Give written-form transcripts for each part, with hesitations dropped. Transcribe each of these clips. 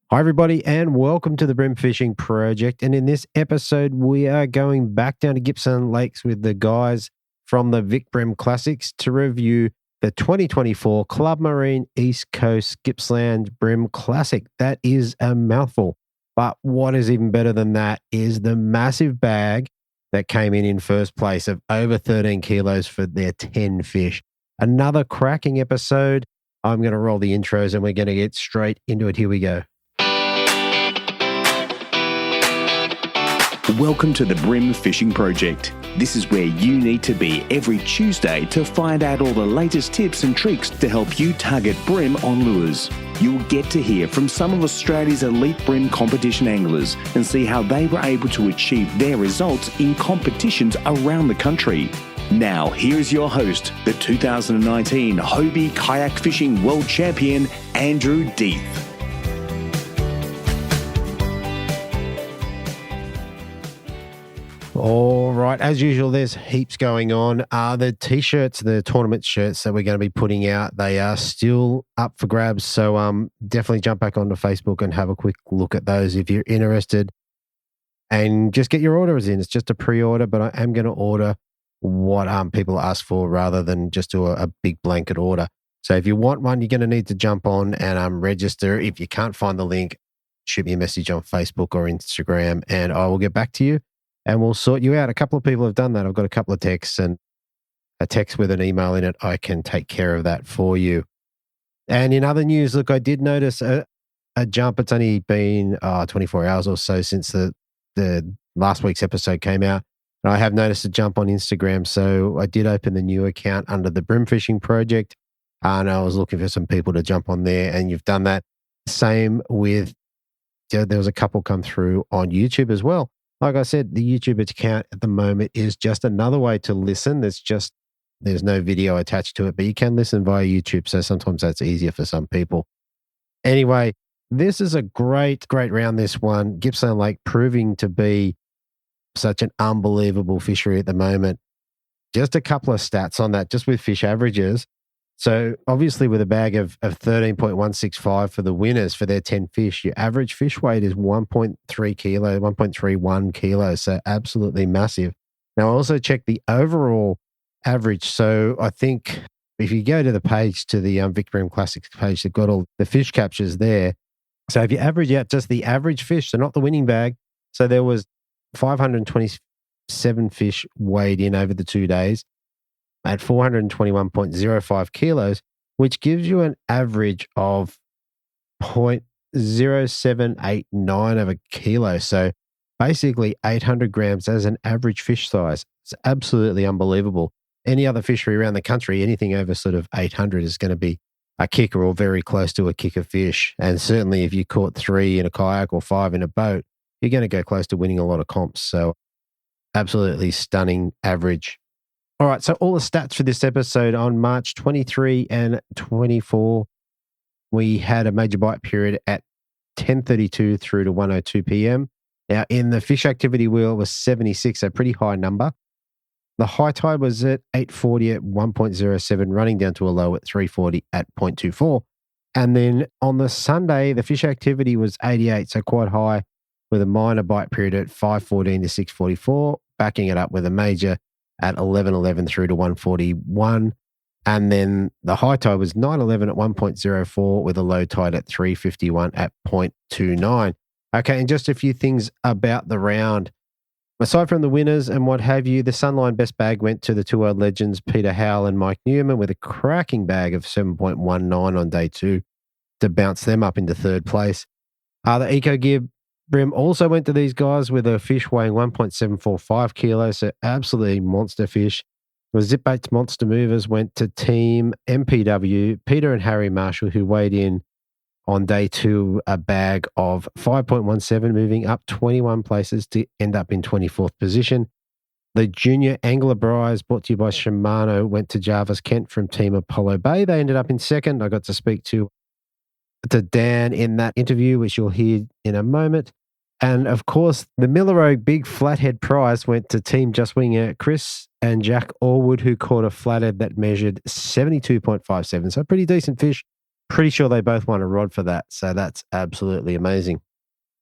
Hi, everybody, and welcome to the Bream Fishing Project. And in this episode, we are going back down to Gippsland Lakes with the guys from the Vic Bream Classics to review the 2024 Club Marine East Coast Gippsland Bream Classic. That is a mouthful. But what is even better than that is the massive bag that came in first place of over 13 kilos for their 10 fish. Another cracking episode. I'm going to roll the intros and we're going to get straight into it. Here we go. Welcome to the Bream Fishing Project. This is where you need to be every Tuesday to find out all the latest tips and tricks to help you target bream on lures. You'll get to hear from some of Australia's elite bream competition anglers and see how they were able to achieve their results in competitions around the country. Now, here's your host, the 2019 Hobie Kayak Fishing World Champion, Andrew Deeth. All right. As usual, there's heaps going on. The T-shirts, the tournament shirts that we're going to be putting out, they are still up for grabs. So definitely jump back onto Facebook and have a quick look at those if you're interested. And just get your orders in. It's just a pre-order, but I am going to order what people ask for rather than just do a big blanket order. So if you want one, you're going to need to jump on and register. If you can't find the link, shoot me a message on Facebook or Instagram and I will get back to you. And we'll sort you out. A couple of people have done that. I've got a couple of texts and a text with an email in it. I can take care of that for you. And in other news, look, I did notice a jump. It's only been 24 hours or so since the last week's episode came out. And I have noticed a jump on Instagram. So I did open the new account under the Bream Fishing Project. And I was looking for some people to jump on there. And you've done that. Same with, there was a couple come through on YouTube as well. Like I said, the YouTube account at the moment is just another way to listen. There's no video attached to it, but you can listen via YouTube. So sometimes that's easier for some people. Anyway, this is a great round, this one. Gippsland Lake proving to be such an unbelievable fishery at the moment. Just a couple of stats on that, just with fish averages. So obviously with a bag of 13.165 for the winners for their 10 fish, your average fish weight is 1.3 kilo, 1.31 kilos. So absolutely massive. Now I also checked the overall average. So I think if you go to the page, to the Vic Bream Classics page, they've got all the fish captures there. So if you average out just the average fish, so not the winning bag. So there was 527 fish weighed in over the 2 days at 421.05 kilos, which gives you an average of 0.0789 of a kilo. So basically 800 grams as an average fish size. It's absolutely unbelievable. Any other fishery around the country, anything over sort of 800 is going to be a kicker or very close to a kicker fish. And certainly if you caught 3 in a kayak or 5 in a boat, you're going to go close to winning a lot of comps. So absolutely stunning average. All right, so all the stats for this episode on March 23 and 24, we had a major bite period at 10:32 through to 1:02 p.m. Now, in the fish activity wheel, it was 76, a pretty high number. The high tide was at 8:40 at 1.07, running down to a low at 3:40 at 0.24. And then on the Sunday, the fish activity was 88, so quite high, with a minor bite period at 5:14 to 6:44, backing it up with a major at 11:11 through to 1:41. And then the high tide was 9:11 at 1.04 with a low tide at 3:51 at 0.29. Okay, and just a few things about the round. Aside from the winners and what have you, the Sunline Best Bag went to the two-old legends Peter Howell and Mike Newman with a cracking bag of 7.19 on day 2 to bounce them up into third place. The Eco Gib Bream also went to these guys with a fish weighing 1.745 kilos, so absolutely monster fish. The Zip Baits Monster Movers went to Team MPW, Peter and Harry Marshall, who weighed in on day 2 a bag of 5.17, moving up 21 places to end up in 24th position. The Junior Angler Prize, brought to you by Shimano, went to Jarvis Kent from Team Apollo Bay. They ended up in second. I got to speak to Dan in that interview, which you'll hear in a moment. And of course, the Millero Big Flathead Prize went to Team Just Winger Chris and Jack Allwood, who caught a flathead that measured 72.57. So a pretty decent fish Pretty sure they both won a rod for that. So that's absolutely amazing.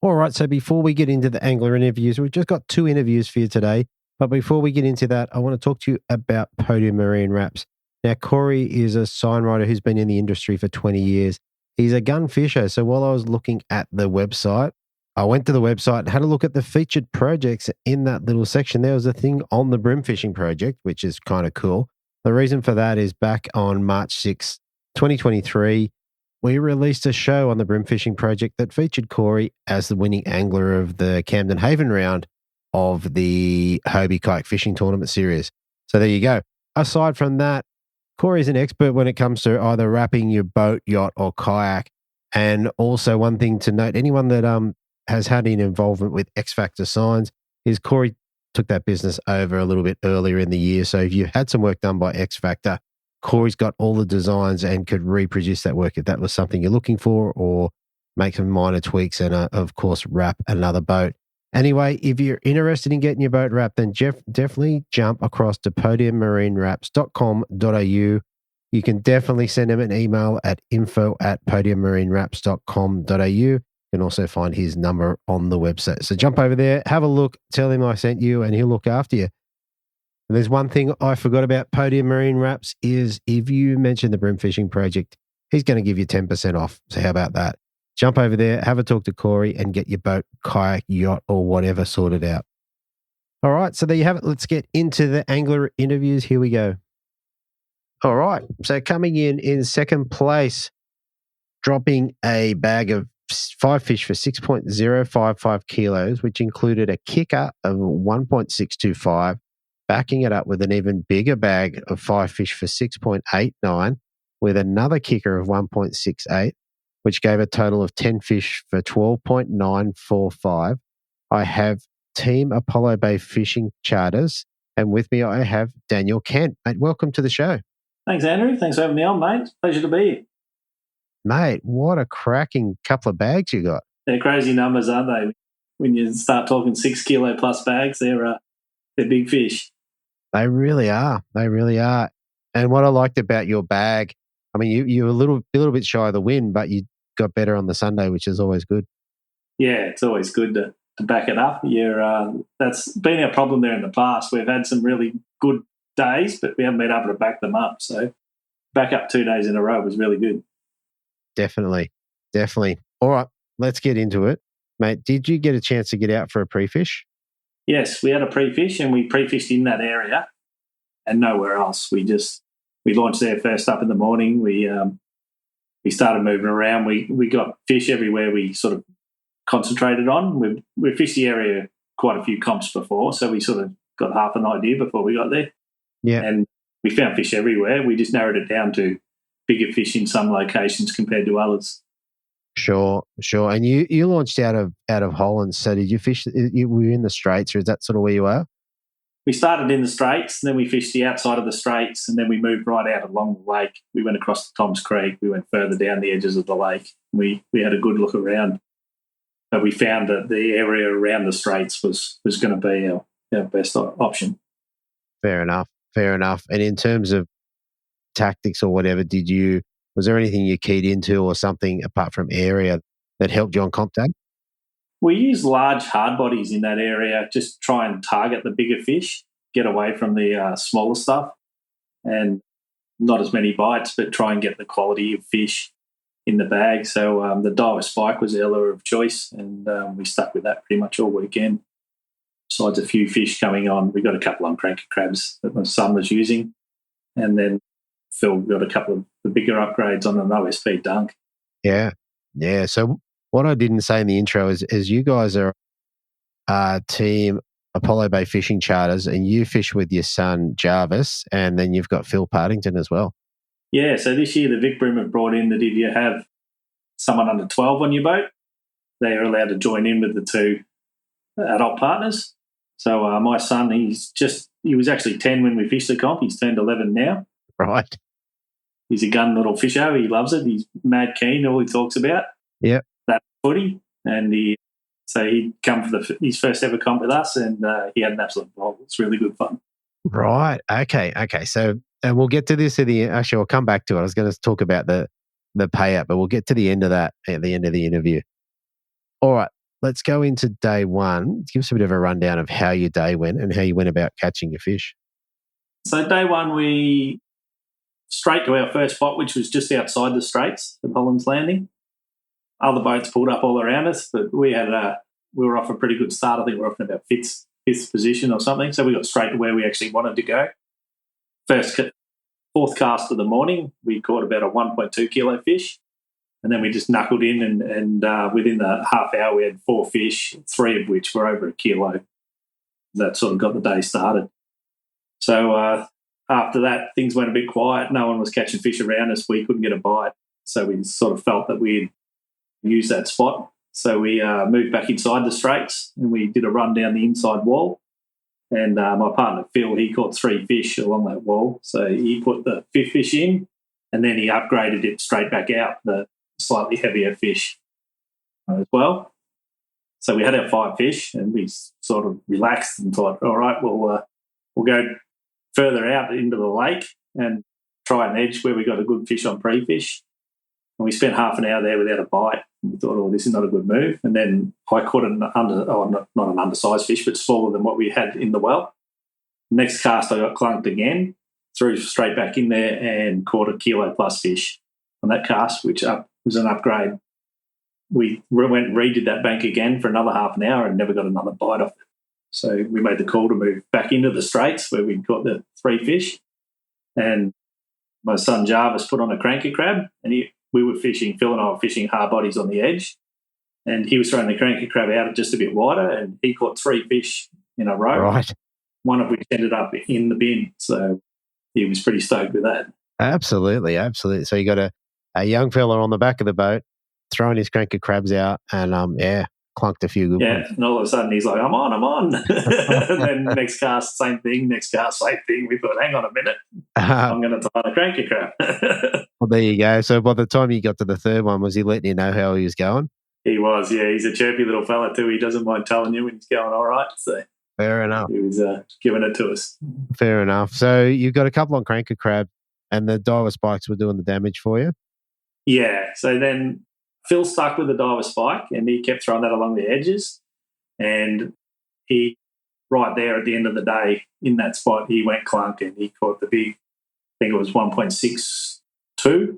All right. So before we get into the angler interviews, we've just got 2 interviews for you today. But before we get into that, I want to talk to you about Podium Marine Wraps. Now, Corey is a signwriter who's been in the industry for 20 years. He's a gun fisher. So while I was looking at the website, I went to the website and had a look at the featured projects. In that little section, there was a thing on the Bream fishing project, which is kind of cool. The reason for that is back on March 6th, 2023, we released a show on the Bream fishing project that featured Corey as the winning angler of the Camden Haven round of the Hobie Kayak Fishing Tournament Series. So there you go. Aside from that, Corey is an expert when it comes to either wrapping your boat, yacht, or kayak. And also one thing to note, anyone that has had an involvement with X Factor signs is Corey took that business over a little bit earlier in the year. So if you had some work done by X Factor, Corey's got all the designs and could reproduce that work if that was something you're looking for, or make some minor tweaks and, of course, wrap another boat. Anyway, if you're interested in getting your boat wrapped, then definitely jump across to podiummarinerwraps.com.au. You can definitely send him an email at info@podiummarinerwraps.com.au. You can also find his number on the website. So jump over there, have a look, tell him I sent you, and he'll look after you. And there's one thing I forgot about Podium Marine Wraps is if you mention the Bream Fishing Project, he's going to give you 10% off. So how about that? Jump over there, have a talk to Corey, and get your boat, kayak, yacht, or whatever sorted out. All right, so there you have it. Let's get into the angler interviews. Here we go. All right, so coming in second place, dropping a bag of 5 fish for 6.055 kilos, which included a kicker of 1.625, backing it up with an even bigger bag of 5 fish for 6.89, with another kicker of 1.68, which gave a total of 10 fish for 12.945. I have Team Apollo Bay Fishing Charters, and with me I have Daniel Kent. Mate, welcome to the show. Thanks, Andrew. Thanks for having me on, mate. Pleasure to be here. Mate, what a cracking couple of bags you got. They're crazy numbers, aren't they? When you start talking 6 kilo plus bags, they're big fish. They really are. They really are. And what I liked about your bag, I mean, you were a little bit shy of the win, but you got better on the Sunday, which is always good. Yeah, it's always good to back it up. That's been our problem there in the past. We've had some really good days, but we haven't been able to back them up. So back up 2 days in a row was really good. Definitely. All right, let's get into it. Mate, did you get a chance to get out for a pre-fish? Yes, we had a pre-fish and we pre-fished in that area and nowhere else. We launched there first up in the morning. We started moving around. We got fish everywhere we sort of concentrated on. We fished the area quite a few comps before, so we sort of got half an idea before we got there. Yeah. And we found fish everywhere. We just narrowed it down to bigger fish in some locations compared to others. Sure. And you launched out of Holland. So did you fish? Were you in the Straits, or is that sort of where you are? We started in the Straits, and then we fished the outside of the Straits, and then we moved right out along the lake. We went across to Tom's Creek. We went further down the edges of the lake. We had a good look around, but we found that the area around the Straits was going to be our best option. Fair enough. And in terms of tactics or whatever, was there anything you keyed into or something apart from area that helped you on comp tag? We use large hard bodies in that area, just try and target the bigger fish, get away from the smaller stuff, and not as many bites, but try and get the quality of fish in the bag. So the Daiwa Spike was our lure of choice, and we stuck with that pretty much all weekend. Besides a few fish coming on, we got a couple on cranky crabs that my son was using, and then Phil got a couple of the bigger upgrades on an OSP dunk. Yeah. So what I didn't say in the intro is you guys are Team Apollo Bay Fishing Charters, and you fish with your son Jarvis, and then you've got Phil Partington as well. Yeah, so this year the Vic Bream have brought in that if you have someone under 12 on your boat, they are allowed to join in with the 2 adult partners. So my son, he was actually 10 when we fished the comp. He's turned 11 now. Right. He's a gun little fisho. He loves it. He's mad keen. All he talks about. Yep. That footy. And he'd come for his first ever comp with us, and he had an absolute ball. It's really good fun. Right. Okay. So, and we'll get to this actually, I'll come back to it. I was going to talk about the the payout, but we'll get to the end of that at the end of the interview. All right, let's go into day one. Give us a bit of a rundown of how your day went and how you went about catching your fish. So day one, we straight to our first spot, which was just outside the Straits at Holland's Landing. Other boats pulled up all around us, but we were off a pretty good start. I think we were off in about fifth position or something. So we got straight to where we actually wanted to go. Fourth cast of the morning, we caught about a 1.2 kilo fish. And then we just knuckled in and within the half hour we had 4 fish, 3 of which were over a kilo. That sort of got the day started. So after that, things went a bit quiet. No one was catching fish around us. We couldn't get a bite. So we sort of felt that we'd use that spot. So we moved back inside the Straits and we did a run down the inside wall. And my partner, Phil, he caught 3 fish along that wall. So he put the 5th fish in and then he upgraded it straight back out, the slightly heavier fish as well. So we had our 5 fish and we sort of relaxed and thought, all right, we'll go further out into the lake and try an edge where we got a good fish on pre-fish. And we spent half an hour there without a bite. And we thought, oh, this is not a good move. And then I caught not an undersized fish, but smaller than what we had in the well. Next cast, I got clunked again, threw straight back in there and caught a kilo plus fish on that cast, which was an upgrade. We went and redid that bank again for another half an hour and never got another bite off it. So we made the call to move back into the Straits where we caught the 3 fish. And my son Jarvis put on a cranky crab and we were fishing, Phil and I were fishing hard bodies on the edge, and he was throwing the cranky crab out just a bit wider, and he caught 3 fish in a row, right? One of which ended up in the bin. So he was pretty stoked with that. Absolutely. So you got a young fella on the back of the boat throwing his cranky crabs out and, clunked a few good ones. And all of a sudden he's like, I'm on. And then next cast, same thing. Next cast, same thing. We thought, hang on a minute. I'm going to tie the cranky crab. Well, there you go. So by the time you got to the third one, was he letting you know how he was going? He was, yeah. He's a chirpy little fella too. He doesn't mind telling you when he's going all right. So fair enough. He was giving it to us. Fair enough. So you've got a couple on cranky crab and the diver spikes were doing the damage for you? Yeah. So then Phil stuck with the diver spike and he kept throwing that along the edges. And he, right there at the end of the day, in that spot, he went clunk and he caught the big, I think it was 1.62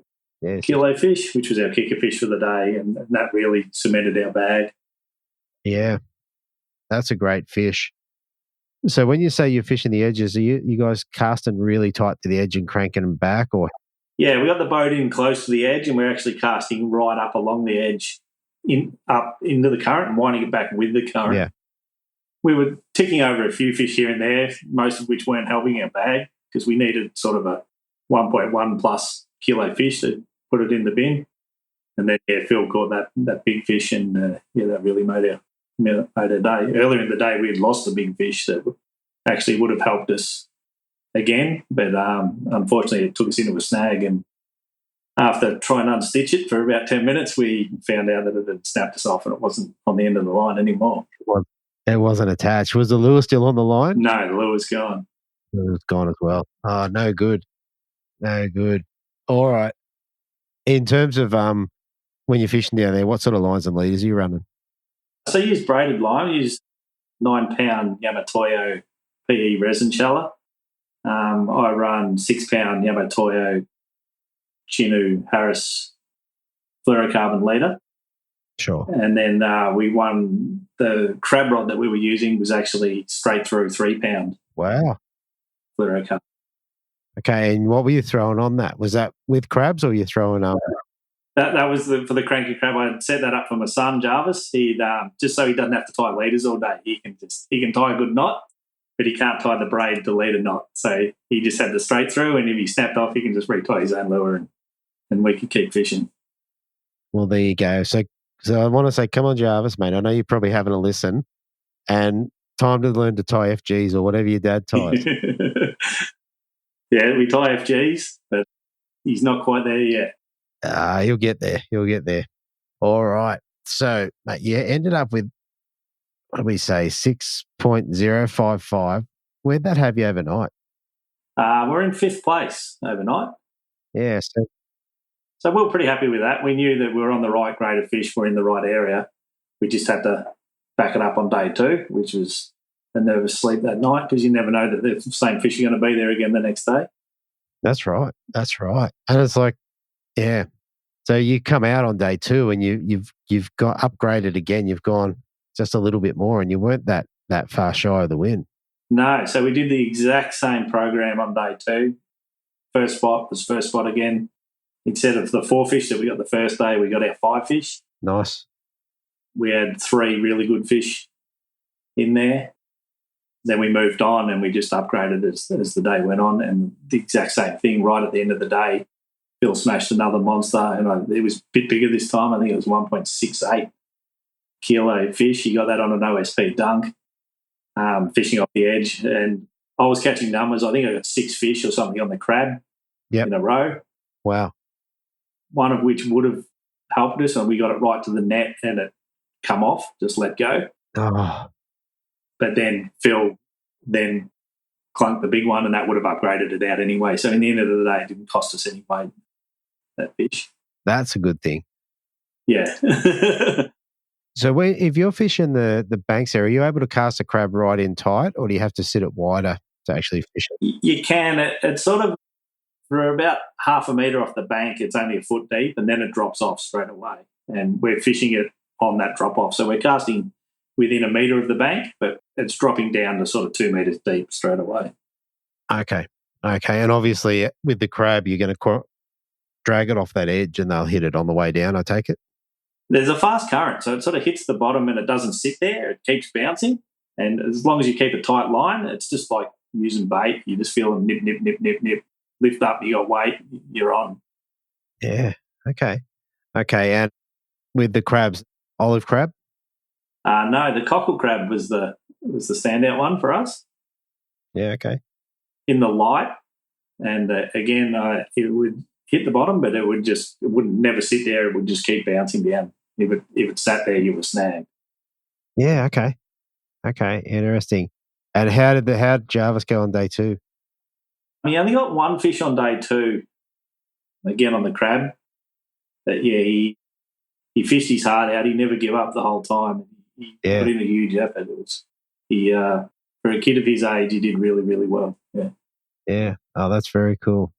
kilo fish, which was our kicker fish for the day. And that really cemented our bag. Yeah, that's a great fish. So when you say you're fishing the edges, are you guys casting really tight to the edge and cranking them back, or? Yeah, we got the boat in close to the edge and we're actually casting right up along the edge up into the current and winding it back with the current. Yeah. We were ticking over a few fish here and there, most of which weren't helping our bag because we needed sort of a 1.1 plus kilo fish to put it in the bin. And then, Phil caught that big fish and, that really made our day. Earlier in the day, we had lost a big fish that actually would have helped us again, but unfortunately it took us into a snag, and after trying to unstitch it for about 10 minutes we found out that it had snapped us off and it wasn't on the end of the line anymore. It wasn't attached. Was the lure still on the line? No, the lure was gone. It was gone as well. Oh, no good. All right. In terms of when you're fishing down there, what sort of lines and leaders are you running? So I use braided line. I use 9-pound Yamatoyo PE resin sheller. I run 6-pound Yamatoyo Chinu Harris fluorocarbon leader. Sure. And then we won the crab rod that we were using was actually straight through 3-pound. Wow. Fluorocarbon. Okay, and what were you throwing on that? Was that with crabs or were you throwing up? That was for the cranky crab. I set that up for my son Jarvis. He'd just so he doesn't have to tie leaders all day. He can tie a good knot, but he can't tie the braid to lead a knot. So he just had the straight through, and if he snapped off, he can just retie his own lure, and we could keep fishing. Well, there you go. So I want to say, come on, Jarvis, mate. I know you're probably having a listen, and time to learn to tie FGs or whatever your dad ties. Yeah, we tie FGs, but he's not quite there yet. He'll get there. All right. So, mate, you ended up with, what do we say, 6.055. Where'd that have you overnight? We're in 5th place overnight. Yeah. So So we were pretty happy with that. We knew that we were on the right grade of fish, we're in the right area. We just had to back it up on day 2, which was a nervous sleep that night because you never know that the same fish are going to be there again the next day. That's right. That's right. And it's like, yeah. So you come out on day 2 and you've got upgraded again. You've gone just a little bit more, and you weren't that far shy of the win. No. So we did the exact same program on day 2. First spot was first spot again. Instead of the 4 fish that we got the first day, we got our 5 fish. Nice. We had 3 really good fish in there. Then we moved on and we just upgraded as the day went on, and the exact same thing right at the end of the day. Bill smashed another monster, and it was a bit bigger this time. I think it was 1.68 kilo fish. He got that on an OSP dunk, fishing off the edge. And I was catching numbers. I think I got 6 fish or something on the crab in a row. Wow. One of which would have helped us, and we got it right to the net and it come off, just let go. Oh. But then Phil then clunked the big one, and that would have upgraded it out anyway. So in the end of the day, it didn't cost us anyway, that fish. That's a good thing. Yeah. So if you're fishing the banks area, are you able to cast a crab right in tight, or do you have to sit it wider to actually fish it? You can. It's sort of for about half a metre off the bank, it's only a foot deep, and then it drops off straight away. And we're fishing it on that drop off. So we're casting within a metre of the bank, but it's dropping down to sort of 2 metres deep straight away. Okay. And obviously with the crab, you're going to drag it off that edge and they'll hit it on the way down, I take it? There's a fast current, so it sort of hits the bottom and it doesn't sit there. It keeps bouncing. And as long as you keep a tight line, it's just like using bait. You just feel them nip, nip, nip, nip, nip. Lift up, you got weight, you're on. Yeah. Okay. And with the crabs, olive crab? No, the cockle crab was the standout one for us. Yeah, okay. In the light, and again, it would hit the bottom, but it wouldn't never sit there. It would just keep bouncing down. If it sat there, you were snagged. Yeah, okay, interesting. And how did Jarvis go on day 2? He only got 1 fish on day 2, again on the crab. But yeah, he fished his heart out. He never gave up the whole time. He put in a huge effort. For a kid of his age, he did really, really well. Yeah. Yeah. Oh, that's very cool.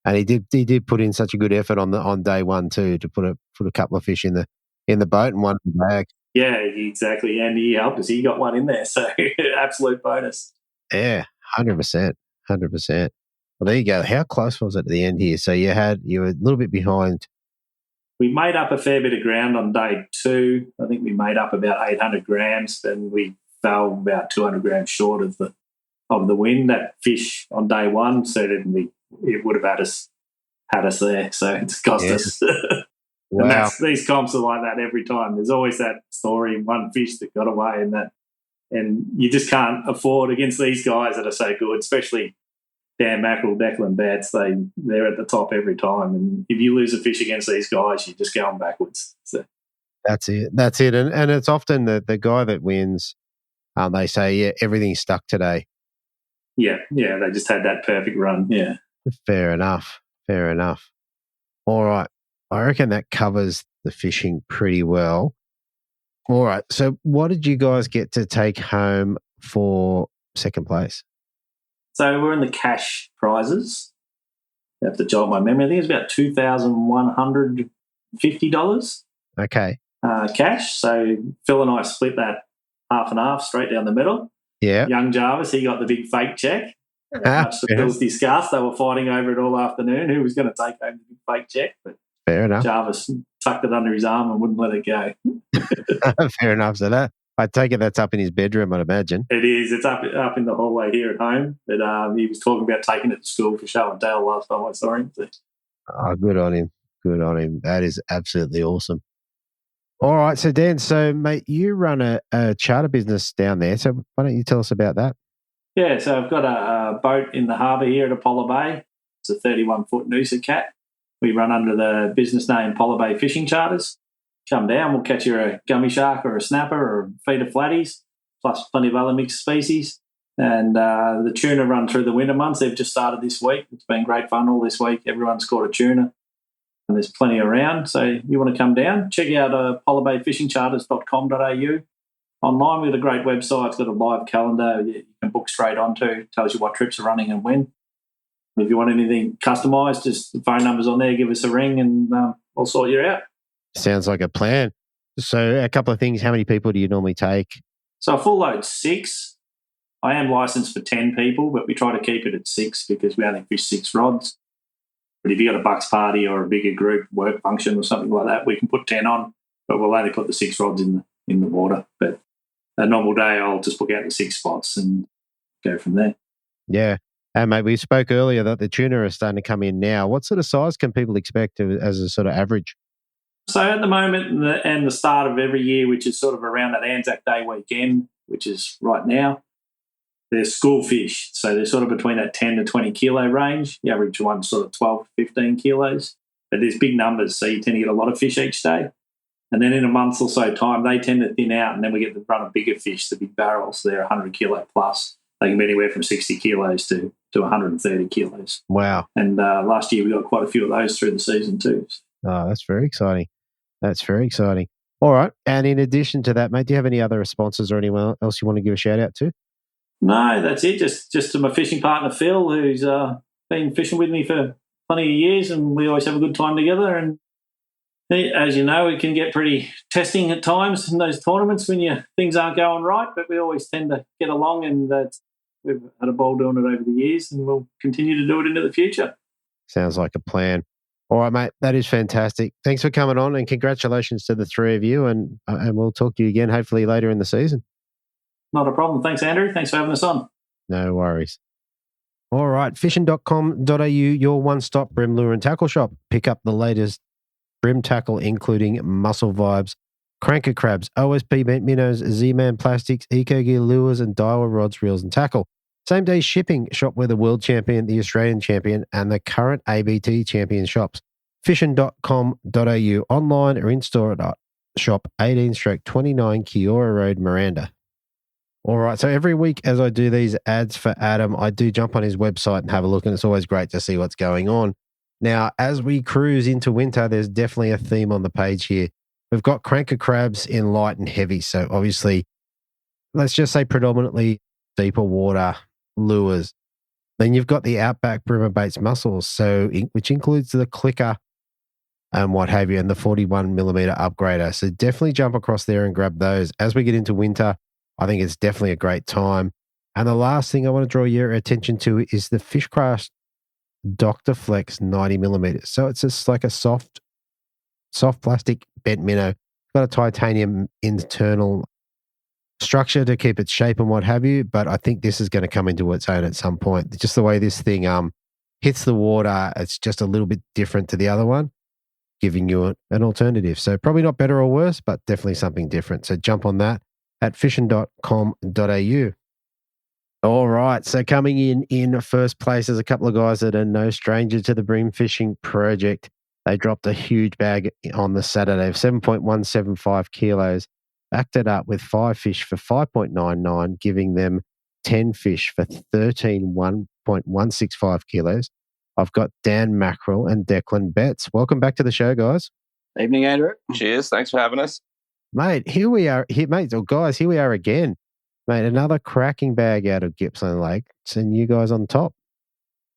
And he did put in such a good effort on day 1 too, to put a couple of fish in the boat and one in the bag. Yeah, exactly. And he helped us. He got one in there, so absolute bonus. Yeah, 100%. Well, there you go. How close was it at the end here? So you were a little bit behind. We made up a fair bit of ground on day 2. I think we made up about 800 grams, and we fell about 200 grams short of the win. That fish on day 1 certainly it would have had us there. So it's cost us. Wow. And these comps are like that every time. There's always that story, one fish that got away, and you just can't afford against these guys that are so good, especially Dan Mackerel, Declan Betts. They're at the top every time, and if you lose a fish against these guys, you're just going backwards. So that's it, and it's often the guy that wins. They say, yeah, everything's stuck today. Yeah, they just had that perfect run. Yeah, fair enough. All right, I reckon that covers the fishing pretty well. All right, so what did you guys get to take home for second place? So we're in the cash prizes. I have to jog my memory. I think it's about $2,150. Okay. Cash. So Phil and I split that half and half straight down the middle. Yeah. Young Jarvis, he got the big fake check. Much to Phil's disgust. They were fighting over it all afternoon. Who was going to take home the big fake check? But fair enough. Jarvis tucked it under his arm and wouldn't let it go. Fair enough. So that, I take it that's up in his bedroom, I'd imagine. It is. It's up in the hallway here at home. But he was talking about taking it to school for show and tell last time I saw him. So. Oh, good on him. That is absolutely awesome. All right. So, Dan, mate, you run a charter business down there. So why don't you tell us about that? Yeah. So I've got a boat in the harbour here at Apollo Bay. It's a 31-foot Noosa cat. We run under the business name Apollo Bay Fishing Charters. Come down, we'll catch you a gummy shark or a snapper or a feed of flatties, plus plenty of other mixed species. And the tuna run through the winter months. They've just started this week. It's been great fun all this week. Everyone's caught a tuna. and there's plenty around. So you want to come down, check out polarbayfishingcharters.com.au. Online, we've got a great website. It's got a live calendar you can book straight onto. Tells you what trips are running and when. If you want anything customised, just the phone number's on there. Give us a ring and I'll sort you out. Sounds like a plan. So a couple of things. How many people do you normally take? So a full load 6. I am licensed for 10 people, but we try to keep it at 6 because we only fish 6 rods. But if you've got a bucks party or a bigger group work function or something like that, we can put 10 on, but we'll only put the 6 rods in the water. But a normal day, I'll just book out the 6 spots and go from there. Yeah. And mate, we spoke earlier that the tuna are starting to come in now. What sort of size can people expect as a sort of average? So at the moment and the start of every year, which is sort of around that Anzac Day weekend, which is right now, they're school fish. So they're sort of between that 10 to 20 kilo range. The average one's sort of 12 to 15 kilos. But there's big numbers, so you tend to get a lot of fish each day. And then in a month or so time, they tend to thin out, and then we get the run of bigger fish, the big barrels. They're 100 kilo plus. They can be anywhere from 60 kilos to 130 kilos. Wow. And last year we got quite a few of those through the season too. Oh, that's very exciting. That's very exciting. All right. And in addition to that, mate, do you have any other sponsors or anyone else you want to give a shout out to? No, that's it. Just to my fishing partner, Phil, who's been fishing with me for plenty of years, and we always have a good time together. And as you know, it can get pretty testing at times in those tournaments when things aren't going right, but we always tend to get along, and we've had a ball doing it over the years, and we'll continue to do it into the future. Sounds like a plan. All right, mate. That is fantastic. Thanks for coming on, and congratulations to the three of you, and we'll talk to you again hopefully later in the season. Not a problem. Thanks, Andrew. Thanks for having us on. No worries. All right, fishing.com.au, your one-stop Bream lure and tackle shop. Pick up the latest Bream tackle, including Muscle Vibes, Cranker Crabs, OSP bent minnows, Z-Man plastics, Eco Gear lures, and Daiwa rods, reels, and tackle. Same-day shipping. Shop where the world champion, the Australian champion, and the current ABT champion shops. Fishing.com.au, online or in-store at shop 18/29 Kiora Road, Miranda. All right, so every week as I do these ads for Adam, I do jump on his website and have a look, and it's always great to see what's going on. Now, as we cruise into winter, there's definitely a theme on the page here. We've got Cranker Crabs in light and heavy, so obviously, let's just say predominantly deeper water lures. Then you've got the Outback Bremer Baits mussels, which includes the clicker and what have you, and the 41mm upgrader. So definitely jump across there and grab those. As we get into winter, I think it's definitely a great time. And the last thing I want to draw your attention to is the Fishcraft Dr. Flex 90mm. So it's just like a soft plastic bent minnow. Got a titanium internal structure to keep its shape and what have you, but I think this is going to come into its own at some point. Just the way this thing hits the water, it's just a little bit different to the other one, giving you an alternative. So probably not better or worse, but definitely something different. So jump on that at fishing.com.au. All right, so coming in first place, there's a couple of guys that are no stranger to the Bream Fishing Project. They dropped a huge bag on the Saturday of 7.175 kilos, backed it up with 5 fish for 5.99, giving them 10 fish for 1.165 kilos. I've got Dan Mackerel and Declan Betts. Welcome back to the show, guys. Evening, Andrew. Cheers. Thanks for having us. Mate, here we are. Here we are again. Mate, another cracking bag out of Gippsland Lake, and you guys on top.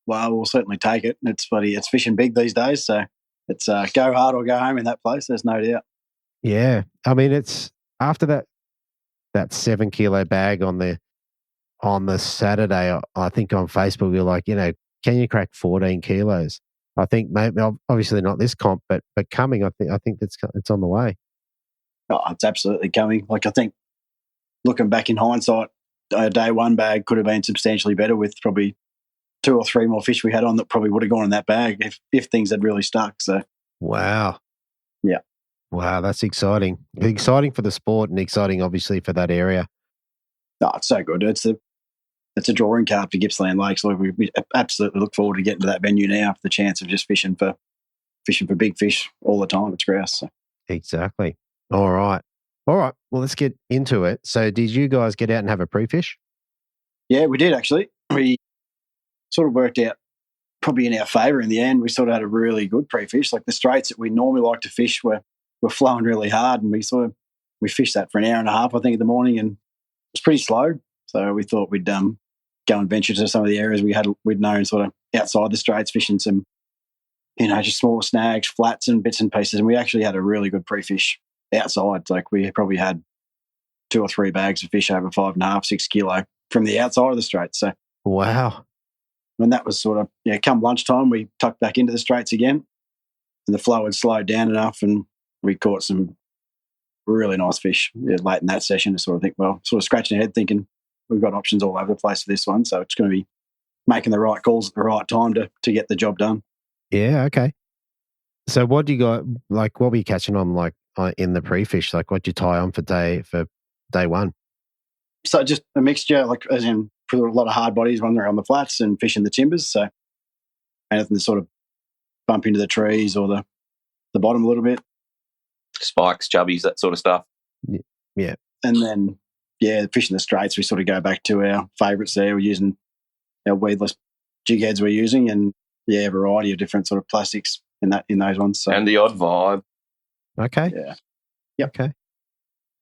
Well, we'll certainly take it. It's fishing big these days, so it's go hard or go home in that place. There's no doubt. Yeah, I mean, it's after that 7 kilo bag on the Saturday. I think on Facebook we were like, can you crack 14 kilos? I think maybe obviously not this comp, but coming. I think it's on the way. Oh, it's absolutely coming. Like I think, looking back in hindsight, a day one bag could have been substantially better with probably 2 or 3 more fish we had on that probably would have gone in that bag if things had really stuck. So, wow, yeah, wow, that's exciting. Exciting for the sport and exciting, obviously, for that area. Oh, it's so good. It's a drawing card for Gippsland Lakes. Like we absolutely look forward to getting to that venue now for the chance of just fishing for big fish all the time. It's grouse. So. Exactly. All right. Well, let's get into it. So did you guys get out and have a pre-fish? Yeah, we did actually. We sort of worked out probably in our favour in the end. We sort of had a really good pre-fish. Like the straits that we normally like to fish were flowing really hard, and we fished that for an hour and a half, I think, in the morning, and it was pretty slow. So we thought we'd go and venture to some of the areas we'd known sort of outside the straits, fishing some, just smaller snags, flats and bits and pieces. And we actually had a really good pre-fish outside. Like we probably had 2 or 3 bags of fish over 5.5, 6 kilo from the outside of the straits. So wow. And that was sort of, come lunchtime, we tucked back into the straits again, and the flow had slowed down enough, and we caught some really nice fish late in that session to sort of think, sort of scratching our head thinking we've got options all over the place for this one. So it's going to be making the right calls at the right time to get the job done. Yeah, okay. So what do you got, like what were you catching on like in the pre-fish? Like what did you tie on for day one? So just a mixture, like as in for a lot of hard bodies when they're on the flats and fishing the timbers. So anything to sort of bump into the trees or the bottom a little bit. Spikes, chubbies, that sort of stuff. Yeah. And then, fishing the straits, we sort of go back to our favourites there. We're using our weedless jig heads we're using, and, a variety of different sort of plastics in those ones. So. And the odd vibe. Okay. Yeah. Yep. Okay.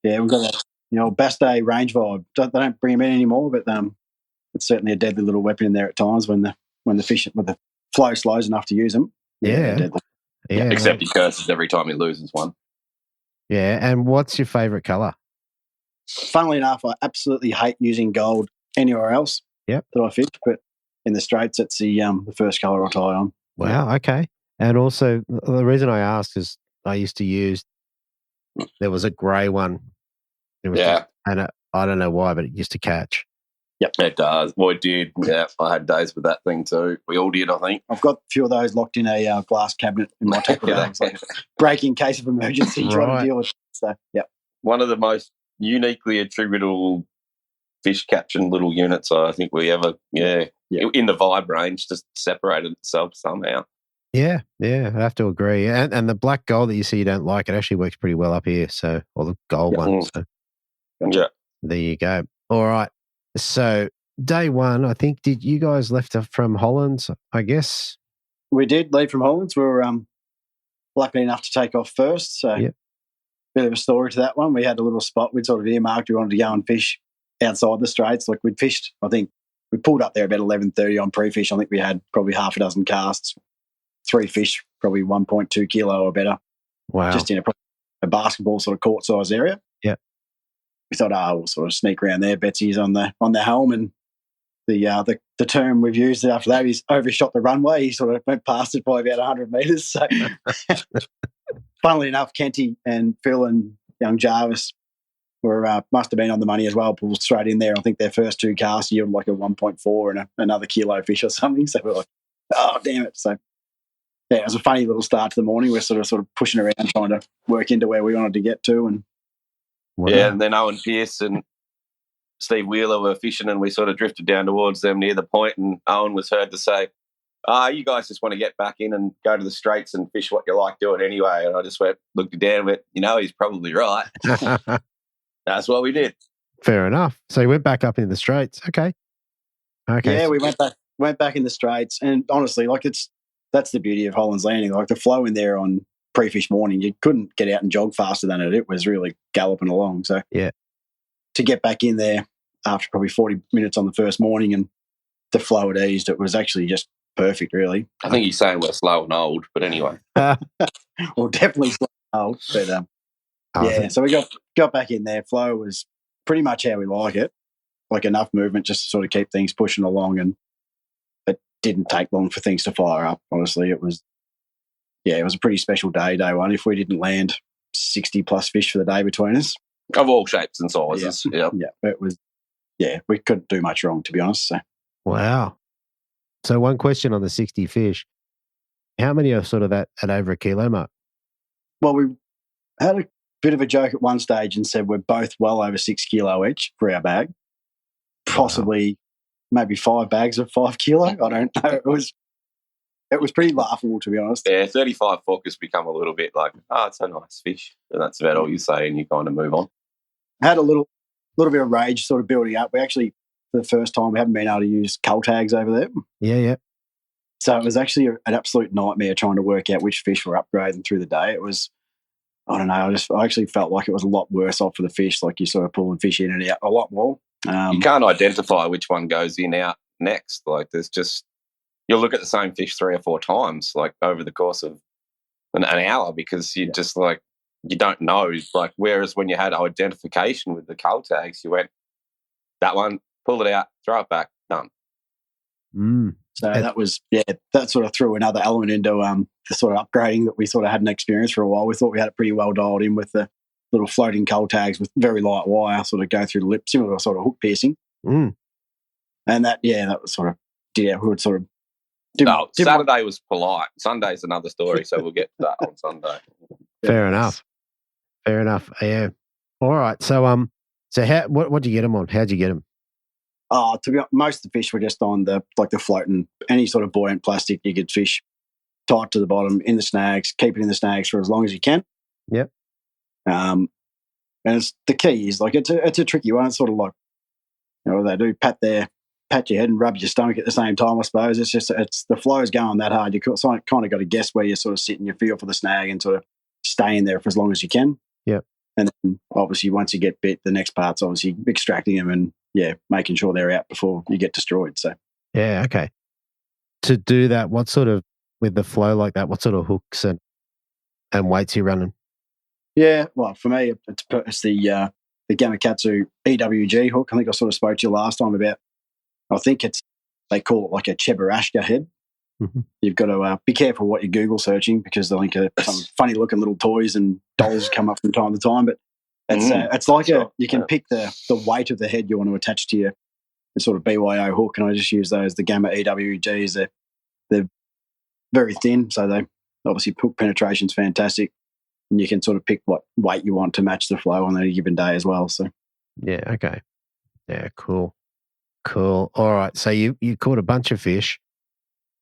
Yeah, we've got that, old Bass Day range vibe. They don't bring them in anymore, but it's certainly a deadly little weapon in there at times when the flow slows enough to use them. Yeah. Yeah. Except he curses every time he loses one. Yeah. And what's your favourite colour? Funnily enough, I absolutely hate using gold anywhere else that I fish, but in the straits, it's the first colour I tie on. Wow. Okay. And also, the reason I asked is I used to use, there was a grey one. And I don't know why, but it used to catch. Yep. It does. Well, it did. Yeah, I had days with that thing too. We all did, I think. I've got a few of those locked in a glass cabinet in my tackle bag. Like break in case of emergency, trying to deal with it. So, one of the most uniquely attributable fish catching little units I think we ever, in the vibe range, just separated itself somehow. Yeah, I have to agree. And the black gold that you see you don't like, it actually works pretty well up here. So, or the gold one. So, there you go. All right. So, day one, I think, did you guys left from Holland, I guess? We did leave from Holland. We were lucky enough to take off first. So, bit of a story to that one. We had a little spot we'd sort of earmarked. We wanted to go and fish outside the straits. Like we'd fished, I think, we pulled up there about 11:30 on pre-fish. I think we had probably half a dozen casts, 3 fish, probably 1.2 kilo or better. Wow. Just in a basketball sort of court size area. Yeah. We thought, we'll sort of sneak around there. Betsy's on the helm, and the term we've used after that is overshot the runway. He sort of went past it by about 100 metres. So, funnily enough, Kenty and Phil and young Jarvis must have been on the money as well. Pulled straight in there. I think their first 2 casts yielded like a 1.4 and another kilo fish or something. So we're like, oh damn it! So it was a funny little start to the morning. We're sort of pushing around trying to work into where we wanted to get to, and. And then Owen Pearce and Steve Wheeler were fishing, and we sort of drifted down towards them near the point, and Owen was heard to say, you guys just want to get back in and go to the straits and fish what you like doing anyway. And I just looked down and went, he's probably right. That's what we did. Fair enough. So you went back up in the straits. Okay. Yeah, we went back in the straits, and honestly, like that's the beauty of Holland's Landing. Like the flow in there on pre-fish morning, you couldn't get out and jog faster than it. It was really galloping along. So to get back in there after probably 40 minutes on the first morning and the flow had eased, it was actually just perfect, really. I think he's saying we're slow and old, but anyway. Well, definitely slow and old. But so we got back in there. Flow was pretty much how we like it, like enough movement just to sort of keep things pushing along, and it didn't take long for things to fire up. Honestly, it was a pretty special day one. If we didn't land 60 plus fish for the day between us. Of all shapes and sizes. Yeah. It was, we couldn't do much wrong, to be honest. So. Wow. So one question on the 60 fish, how many are sort of at over a kilo mark? Well, we had a bit of a joke at one stage and said we're both well over 6 kilo each for our bag. Possibly maybe 5 bags of 5 kilo. I don't know. It was pretty laughable, to be honest. Yeah, 35 foot has become a little bit like, it's a nice fish. And that's about all you say, and you kind of move on. Had a little bit of rage sort of building up. We actually, for the first time, we haven't been able to use cull tags over there. Yeah. So it was actually an absolute nightmare trying to work out which fish were upgrading through the day. It was, I don't know, I actually felt like it was a lot worse off for the fish, like you're sort of pulling fish in and out a lot more. You can't identify which one goes in out next. Like there's just, you'll look at the same fish 3 or 4 times, like over the course of an hour, because you just like, you don't know. Like, whereas when you had identification with the cull tags, you went, that one, pull it out, throw it back, done. So that was, that sort of threw another element into the sort of upgrading that we sort of hadn't experienced for a while. We thought we had it pretty well dialed in with the little floating cull tags with very light wire sort of go through the lip, similar to sort of hook piercing. And that was sort of, we would sort of Saturday was polite. Sunday's another story, so we'll get to that on Sunday. Fair enough. Yeah. All right. So what did you get them on? How'd you get them? To be honest, most of the fish were just on the floating, any sort of buoyant plastic you could fish tight to the bottom in the snags, keep it in the snags for as long as you can. Yep. And the key is like it's a tricky one. It's sort of like, you know what they do, pat your head and rub your stomach at the same time, I suppose. It's the flow's going that hard. You kind of got to guess where you sort of sit and you feel for the snag and sort of stay in there for as long as you can. Yep. And then obviously once you get bit, the next part's obviously extracting them and making sure they're out before you get destroyed. So yeah, okay. To do that, what sort of, with the flow like that, what sort of hooks and weights are you running? Yeah, well, for me, it's the Gamakatsu EWG hook. I think I sort of spoke to you last time about. I think they call it like a Cheburashka head. Mm-hmm. You've got to be careful what you're Google searching because I think some funny looking little toys and dolls come up from time to time. But it's like you can pick the weight of the head you want to attach to your sort of BYO hook, and I just use those, the Gamma EWGs. They're very thin, so they obviously hook penetration's fantastic, and you can sort of pick what weight you want to match the flow on a given day as well. So yeah, okay, yeah, cool. All right, so you caught a bunch of fish.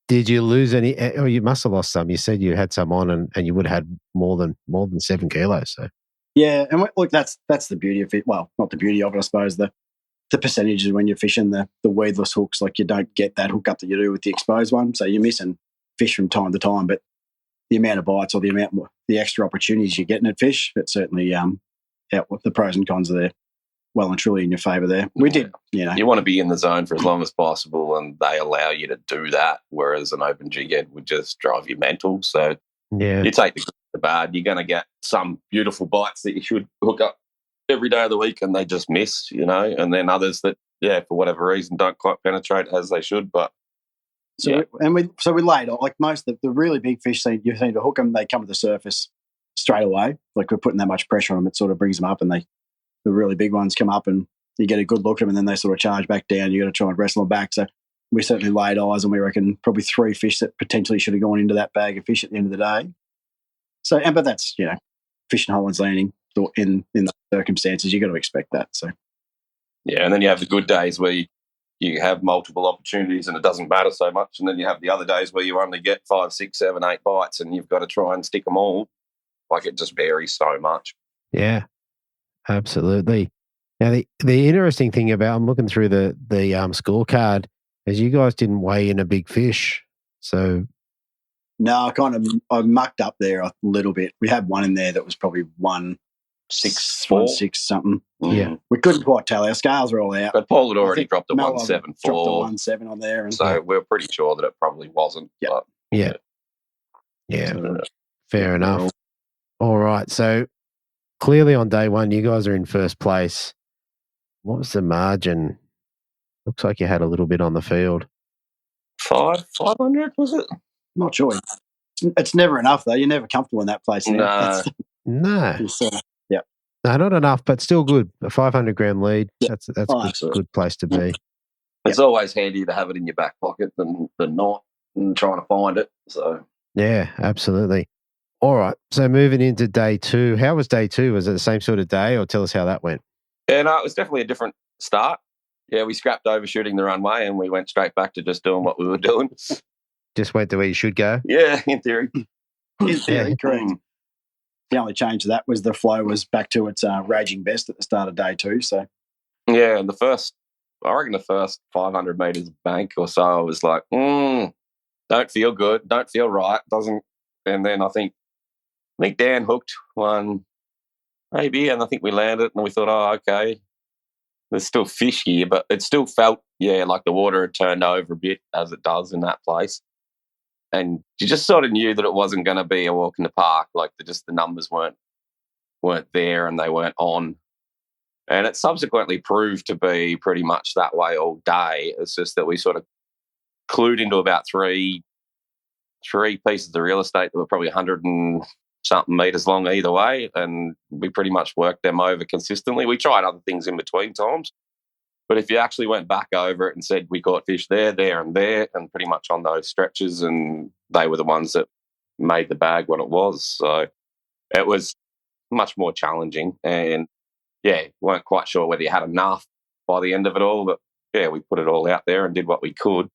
Did you lose any? Oh, you must have lost some. You said you had some on, and you would have had more than 7 kilos. So yeah, and look, that's the beauty of it. Well, not the beauty of it, I suppose. The percentages when you're fishing the weedless hooks, like you don't get that hook up that you do with the exposed one. So you're missing fish from time to time, but the amount of bites or the extra opportunities you're getting at fish, it certainly the pros and cons are there. Well and truly in your favour there. We did, You want to be in the zone for as long as possible, and they allow you to do that, whereas an open jig head would just drive you mental. So yeah, you take the good, the bad. You're going to get some beautiful bites that you should hook up every day of the week and they just miss, and then others that, for whatever reason, don't quite penetrate as they should. But we laid on, like most of the really big fish, you seem to hook them, they come to the surface straight away. Like we're putting that much pressure on them, it sort of brings them up, and the really big ones come up and you get a good look at them and then they sort of charge back down. You got to try and wrestle them back. So we certainly laid eyes and we reckon probably 3 fish that potentially should have gone into that bag of fish at the end of the day. So, but that's, fishing Holland's Landing in the circumstances, you got to expect that. So, yeah. And then you have the good days where you have multiple opportunities and it doesn't matter so much. And then you have the other days where you only get 5, 6, 7, 8 bites and you've got to try and stick them all. Like it just varies so much. Yeah. Absolutely. Now, the interesting thing about, I'm looking through the scorecard, is you guys didn't weigh in a big fish. So no, I mucked up there a little bit. We had one in there that was probably 1.6 something. Yeah, we couldn't quite tell. Our scales were all out. But Paul had already dropped a 1.74. Dropped a 1.7 on there, and so we're pretty sure that it probably wasn't. Yeah. But, fair enough. All right, so. Clearly on day one, you guys are in first place. What was the margin? Looks like you had a little bit on the field. 500, was it? Not sure. It's never enough, though. You're never comfortable in that place. No. No, not enough, but still good. A 500-gram lead. Yeah. That's a good place to be. It's always handier to have it in your back pocket than not and trying to find it. So yeah, absolutely. All right, so moving into day 2. How was day 2? Was it the same sort of day, or tell us how that went? Yeah, no, it was definitely a different start. Yeah, we scrapped overshooting the runway and we went straight back to just doing what we were doing. Just went to where you should go? Yeah, in theory. Correct. The only change to that was the flow was back to its raging best at the start of day 2. So yeah, I reckon the first 500 metres bank or so, I was like, don't feel good, don't feel right, doesn't. And then I think Dan hooked one maybe, and I think we landed and we thought, oh, okay, there's still fish here, but it still felt, like the water had turned over a bit as it does in that place. And you just sort of knew that it wasn't going to be a walk in the park. Like the numbers weren't there and they weren't on. And it subsequently proved to be pretty much that way all day. It's just that we sort of clued into about three pieces of real estate that were probably 100 and something metres long either way, and we pretty much worked them over consistently. We tried other things in between times, but if you actually went back over it and said we caught fish there, and pretty much on those stretches, and they were the ones that made the bag what it was. So it was much more challenging, and weren't quite sure whether you had enough by the end of it all, but we put it all out there and did what we could.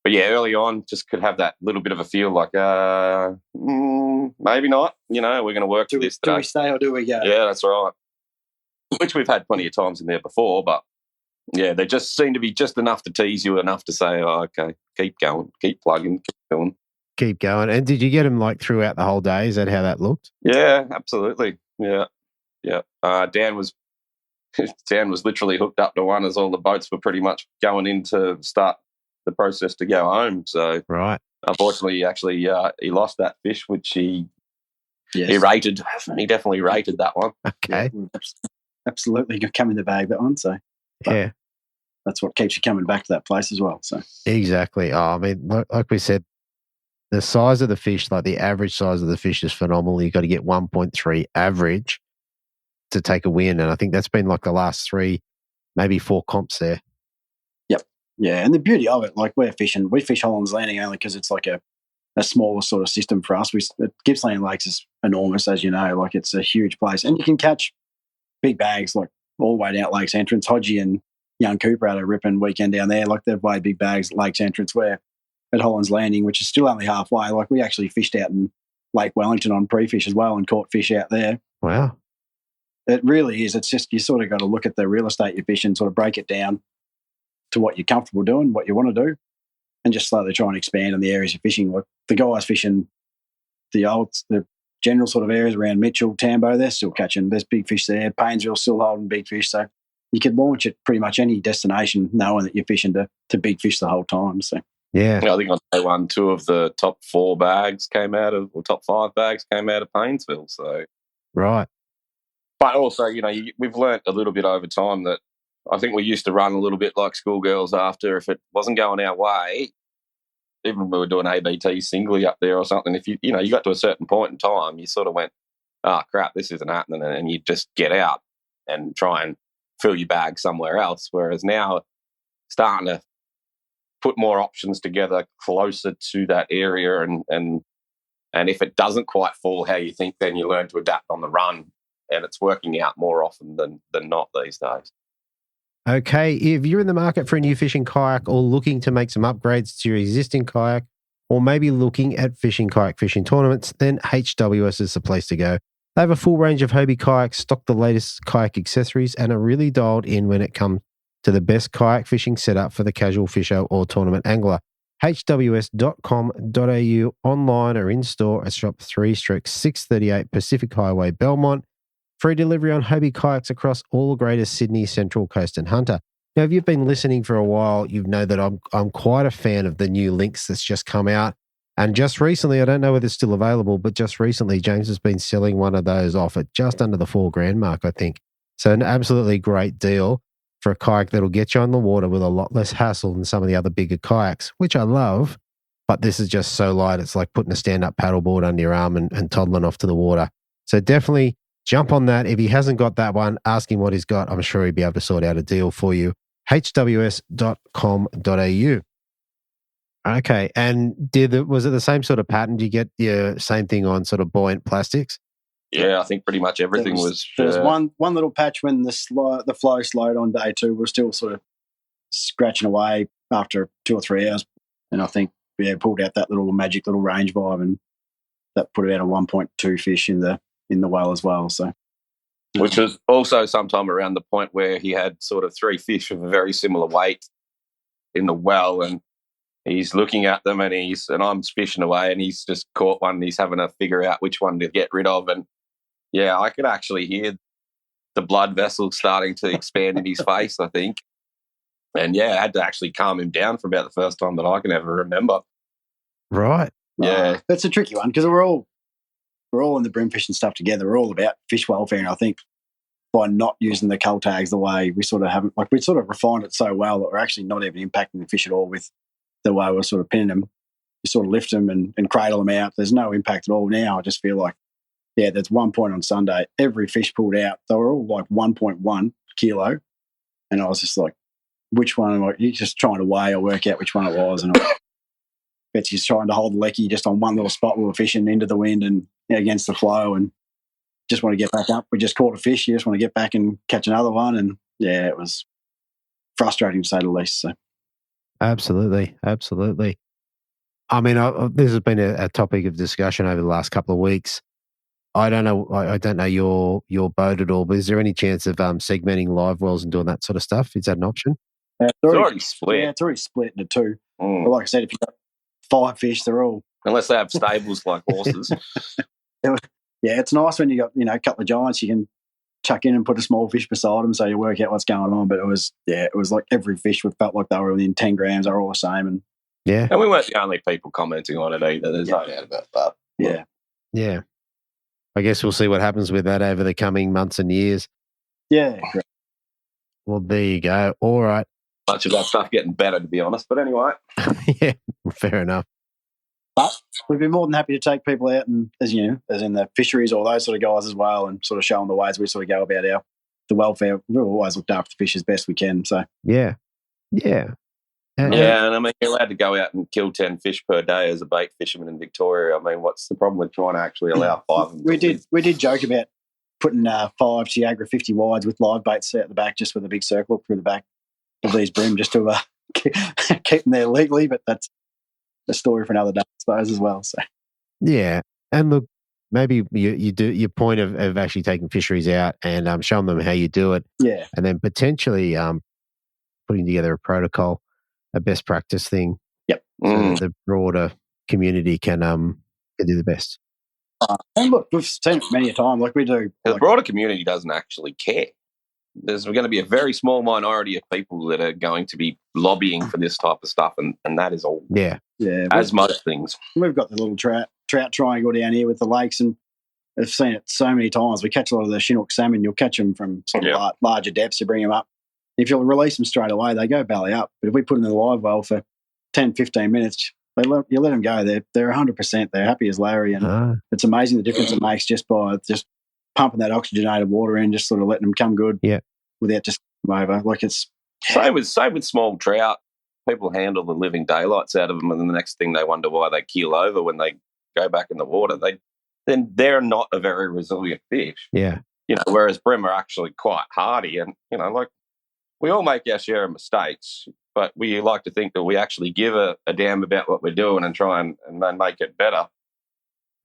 But early on, just could have that little bit of a feel like, maybe not. We're going to work to this today. Do we stay or do we go? Yeah, that's right. Which we've had plenty of times in there before, but they just seem to be just enough to tease you, enough to say, oh, okay, keep going, keep plugging, keep going. Keep going. And did you get them like throughout the whole day? Is that how that looked? Yeah, absolutely. Yeah. Dan was literally hooked up to one as all the boats were pretty much going in to start the process to go home. So right. Unfortunately, he lost that fish, which he rated. He definitely rated that one. Okay. Yeah, absolutely come in the bag, that one. So that's what keeps you coming back to that place as well. So exactly. Oh, I mean, like we said, the size of the fish, like the average size of the fish is phenomenal. You've got to get 1.3 average to take a win. And I think that's been like the last 3, maybe 4 comps there. Yep. Yeah. And the beauty of it, like we fish Holland's Landing only because it's like a smaller sort of system for us. Gippsland Lakes is enormous, as you know, like it's a huge place. And you can catch big bags like all the way down at Lakes Entrance. Hodgie and Young Cooper had a ripping weekend down there. Like they've weighed big bags at Lakes Entrance, where at Holland's Landing, which is still only halfway, like we actually fished out in Lake Wellington on pre-fish as well and caught fish out there. Wow. It really is. It's just you sort of got to look at the real estate you fish and sort of break it down to what you're comfortable doing, what you want to do, and just slowly try and expand on the areas you're fishing. Like the guys fishing the general sort of areas around Mitchell, Tambo, they're still catching. There's big fish there. Paynesville still holding big fish. So you could launch at pretty much any destination knowing that you're fishing to big fish the whole time. So yeah. I think on day 1, 2 of the top 4 bags came out of, or top 5 bags came out of Paynesville. So right. But also, we've learnt a little bit over time that I think we used to run a little bit like schoolgirls after. If it wasn't going our way, even when we were doing ABT singly up there or something, if you got to a certain point in time, you sort of went, oh, crap, this isn't happening, and you just get out and try and fill your bag somewhere else. Whereas now, starting to put more options together closer to that area, and if it doesn't quite fall how you think, then you learn to adapt on the run. And it's working out more often than not these days. Okay, if you're in the market for a new fishing kayak or looking to make some upgrades to your existing kayak, or maybe looking at kayak fishing tournaments, then HWS is the place to go. They have a full range of Hobie kayaks, stock the latest kayak accessories, and are really dialed in when it comes to the best kayak fishing setup for the casual fisher or tournament angler. hws.com.au, online or in-store at Shop 3/638 Pacific Highway, Belmont. Free delivery on Hobie kayaks across all the Greater Sydney, Central Coast and Hunter. Now, if you've been listening for a while, you know that I'm quite a fan of the new Lynx that's just come out. And just recently, I don't know whether it's still available, but just recently, James has been selling one of those off at just under the $4,000 mark, I think. So an absolutely great deal for a kayak that'll get you on the water with a lot less hassle than some of the other bigger kayaks, which I love. But this is just so light. It's like putting a stand-up paddleboard under your arm and toddling off to the water. So definitely jump on that. If he hasn't got that one, ask him what he's got. I'm sure he'd be able to sort out a deal for you. hws.com.au. Okay. And was it the same sort of pattern? Did you get your same thing on sort of buoyant plastics? Yeah, I think pretty much everything was. There was one little patch when the flow slowed on day 2. We're still sort of scratching away after 2 or 3 hours. And I think we pulled out that little magic little range vibe, and that put out a 1.2 fish in the well as well. So, which was also sometime around the point where he had sort of 3 fish of a very similar weight in the well, and he's looking at them and I'm fishing away and he's just caught one and he's having to figure out which one to get rid of. And yeah, I could actually hear the blood vessels starting to expand in his face, I think. And yeah, I had to actually calm him down for about the first time that I can ever remember. Right. Yeah. That's a tricky one because we're all in the bream fishing stuff together. We're all about fish welfare, and I think by not using the cull tags the way we sort of haven't, like we sort of refined it so well that we're actually not even impacting the fish at all with the way we're sort of pinning them. You sort of lift them and cradle them out. There's no impact at all now. I just feel like, yeah, there's one point on Sunday, every fish pulled out. They were all like 1.1 kilo. And I was just like, which one? Like, you're just trying to weigh or work out which one it was. And Betsy's trying to hold the lecky just on one little spot we were fishing into the wind and against the flow and just want to get back up. We just caught a fish. You just want to get back and catch another one. And yeah, it was frustrating to say the least. So. Absolutely. I mean, this has been a topic of discussion over the last couple of weeks. I don't know. I don't know your boat at all, but is there any chance of segmenting live wells and doing that sort of stuff? Is that an option? It's already split. Yeah, it's already split into two. But like I said, if you've got 5 fish, they're all... Unless they have stables like horses. Yeah, it's nice when you got, a couple of giants you can chuck in and put a small fish beside them so you work out what's going on. But it was like every fish felt like they were within 10 grams. They were all the same. And yeah. And we weren't the only people commenting on it either. There's no doubt about that. Yeah. Yeah. I guess we'll see what happens with that over the coming months and years. Yeah. Well, there you go. All right. Much of that stuff getting better, to be honest. But anyway. Yeah, fair enough. But we'd be more than happy to take people out and, as in the fisheries, all those sort of guys as well, and sort of show them the ways we sort of go about the welfare. We've always looked after the fish as best we can. So yeah. And I mean, you're allowed to go out and kill 10 fish per day as a bait fisherman in Victoria. I mean, what's the problem with trying to actually allow 5 of them? We did joke about putting 5 Tiagra 50 wides with live baits out the back, just with a big circle up through the back of these bream, just to keep them there legally. But that's a story for another day, I suppose, as well. So yeah, and look, maybe you do your point of actually taking fisheries out and showing them how you do it. Yeah, and then potentially putting together a protocol, a best practice thing. Yep. So that the broader community can do the best. And look, we've seen it many a time. Like we do. The broader community doesn't actually care. There's going to be a very small minority of people that are going to be lobbying for this type of stuff, and that is all. Yeah. As most things. We've got the little trout triangle down here with the lakes, and I've seen it so many times. We catch a lot of the Chinook salmon. You'll catch them from sort of larger depths. You bring them up. If you'll release them straight away, they go belly up. But if we put them in the live well for 10, 15 minutes, you let them go. They're 100%. They're happy as Larry, and it's amazing the difference it makes just by just pumping that oxygenated water in, just sort of letting them come good. Yeah. Without just over. Like it's same with small trout. People handle the living daylights out of them, and then the next thing they wonder why they keel over when they go back in the water. Then they're not a very resilient fish. Yeah. Whereas bream are actually quite hardy, and like we all make our share of mistakes, but we like to think that we actually give a damn about what we're doing and try and make it better.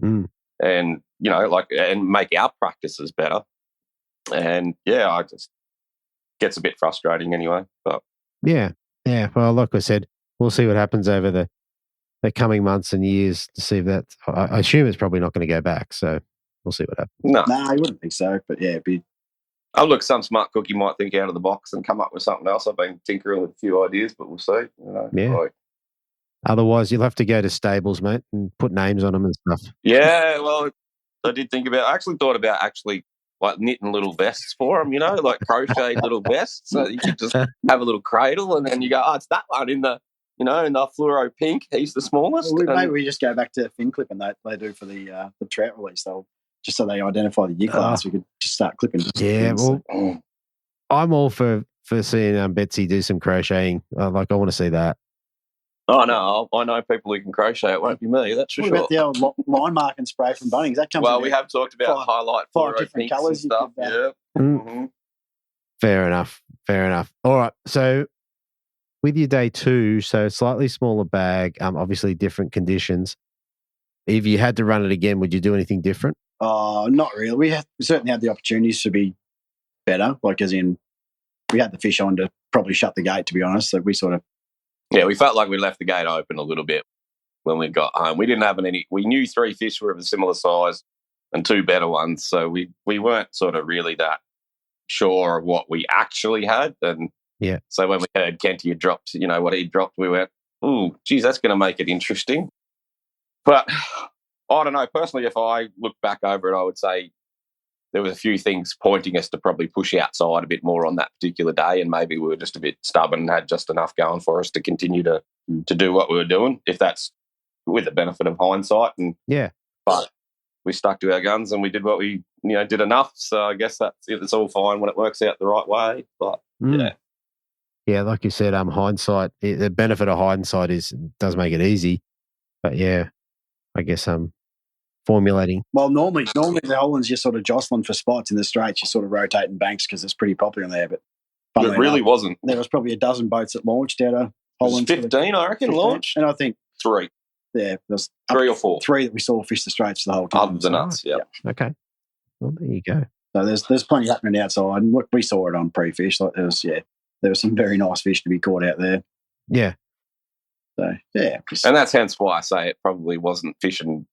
And and make our practices better. And I just gets a bit frustrating anyway. But yeah. Well, like I said, we'll see what happens over the coming months and years to see if that. I assume it's probably not going to go back, so we'll see what happens. No, I wouldn't think so. But yeah, it'd be. Oh, look, some smart cookie might think out of the box and come up with something else. I've been tinkering with a few ideas, but we'll see. Yeah. Otherwise, you'll have to go to stables, mate, and put names on them and stuff. Yeah, well, I actually thought about like knitting little vests for them, like crocheted little vests. So you could just have a little cradle and then you go, it's that one in the, in the fluoro pink. He's the smallest. Well, maybe we just go back to fin clipping that they do for the trout release. Just so they identify the year class, we could just start clipping. Yeah, I'm all for seeing Betsy do some crocheting. I want to see that. Oh, no, I know people who can crochet. It won't be me, that's for sure. What about the old line marking spray from Bunnings? That comes we have talked about highlight 5 different colours and stuff. Yeah. Mm-hmm. Fair enough. All right, so with your day 2, so slightly smaller bag, obviously different conditions. If you had to run it again, would you do anything different? Not really. We certainly had the opportunities to be better, like as in we had the fish on to probably shut the gate, to be honest. So we sort of Yeah, we felt like we left the gate open a little bit when we got home. We didn't have any. We knew 3 fish were of a similar size and 2 better ones, so we weren't sort of really that sure of what we actually had. And yeah, so when we heard Kenty had dropped, what he dropped, we went, "Ooh, geez, that's going to make it interesting." But I don't know. Personally, if I look back over it, I would say there was a few things pointing us to probably push outside a bit more on that particular day, and maybe we were just a bit stubborn and had just enough going for us to continue to do what we were doing, if that's with the benefit of hindsight. And yeah, but we stuck to our guns and we did what we did enough. So I guess it's all fine when it works out the right way. But yeah, like you said, hindsight. The benefit of hindsight does make it easy, but yeah, I guess formulating. Well, normally the Hollands, you're sort of jostling for spots in the Straits. You're sort of rotating banks because it's pretty popular in there. But it really wasn't. There was probably a dozen boats that launched out of Holland. 15, I reckon, 15. launched. And I think 3. Yeah, there was 3 or 4. 3 that we saw fish the Straits the whole time. Other than us, yeah. Okay. Well, there you go. So there's plenty happening outside. And look, we saw it on pre-fish. Like there was some very nice fish to be caught out there. Yeah. So, yeah. And that's hence why I say it probably wasn't fishing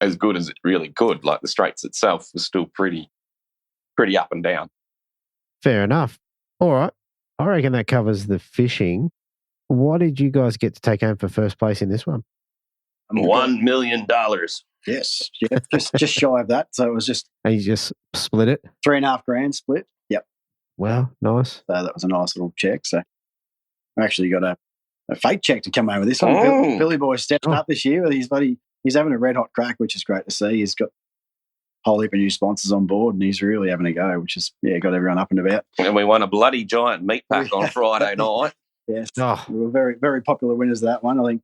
as good as it really could. Like the Straits itself was still pretty up and down. Fair enough. All right. I reckon that covers the fishing. What did you guys get to take home for first place in this one? $1 million. Yes. Yeah. just shy of that. So it was just. And you just split it? $3.5 grand split. Yep. Wow. Nice. So that was a nice little check. So I actually got a fake check to come over this one. Billy Boy stepped up this year with his buddy. He's having a red hot crack, which is great to see. He's got a whole heap of new sponsors on board and he's really having a go, which is, got everyone up and about. And we won a bloody giant meat pack on Friday night. Yes. We were very, very popular winners of that one. I think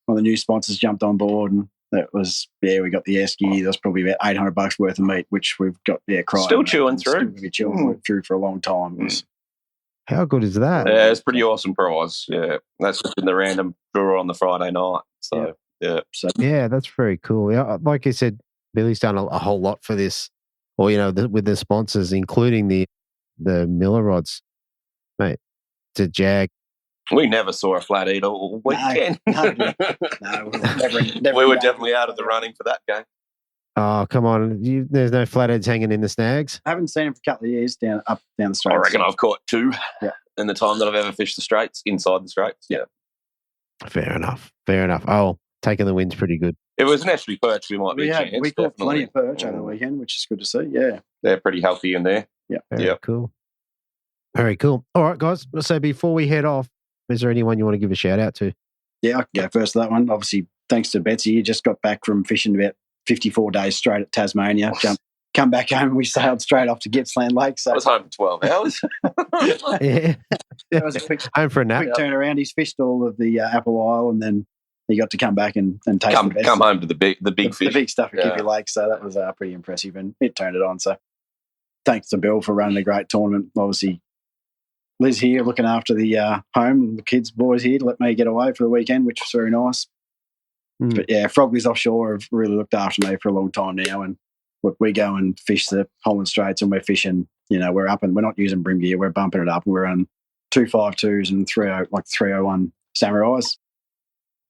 one of the new sponsors jumped on board and that was, we got the esky. That was probably about $800 worth of meat, which we've got, crying. Still chewing through. Still going to be chewing through for a long time. How good is that? Yeah, it's a pretty awesome prize. Yeah. That's just in the random draw on the Friday night. So, yeah. Yeah, that's very cool. Yeah, like you said, Billy's done a whole lot for this, or with the sponsors, including the Miller rods, mate. It's a jag. We never saw a flat eater all weekend. No, we were definitely out of the running for that game. Oh, come on! There's no flatheads hanging in the snags. I haven't seen them for a couple of years down the Straits. I reckon I've caught 2 in the time that I've ever fished the Straits, inside the Straits. Yeah. Fair enough. Oh, taking the wind's pretty good. If it was an estuary perch, we might be a chance. We caught plenty of perch over the weekend, which is good to see. Yeah. They're pretty healthy in there. Yeah. Very cool. Very cool. All right, guys. So before we head off, is there anyone you want to give a shout out to? Yeah, I can go first to that one. Obviously, thanks to Betsy. You just got back from fishing about 54 days straight at Tasmania. Come back home and we sailed straight off to Gippsland Lake. So I was home for 12 hours. Yeah. It was a quick home for a nap. Quick turnaround. He's fished all of the Apple Isle and then he got to come back and taste the best. Come home to the big fish. The big stuff at Gippy Lake. So that was pretty impressive and it turned it on. So thanks to Bill for running a great tournament. Obviously, Liz here looking after the home and the kids, boys here to let me get away for the weekend, which was very nice. But yeah, Frogley's offshore have really looked after me for a long time now. And look, we go and fish the Holland Straits and we're fishing, we're up and we're not using brim gear, we're bumping it up and we're on 252s and 301 Samurais.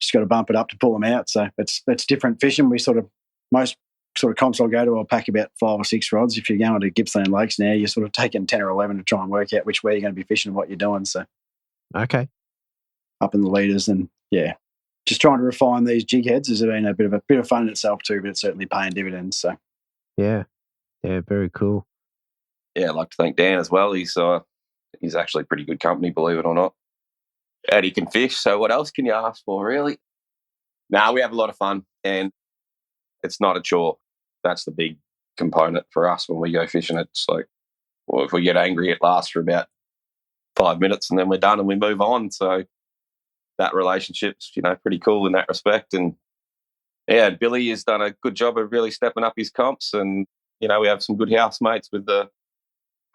Just got to bump it up to pull them out. So it's different fishing. Most sort of comps I'll go to, I'll pack about 5 or 6 rods. If you're going to Gippsland Lakes now, you're sort of taking 10 or 11 to try and work out which way you're going to be fishing and what you're doing. So okay, up in the leaders and just trying to refine these jig heads has been a bit of fun in itself too, but it's certainly paying dividends. So yeah, very cool. Yeah, I'd like to thank Dan as well. He's actually pretty good company, believe it or not. And he can fish, so what else can you ask for, really? Now we have a lot of fun, and it's not a chore. That's the big component for us when we go fishing. It's like, well, if we get angry, it lasts for about 5 minutes, and then we're done and we move on. So that relationship's, pretty cool in that respect. And yeah, Billy has done a good job of really stepping up his comps, and we have some good housemates with the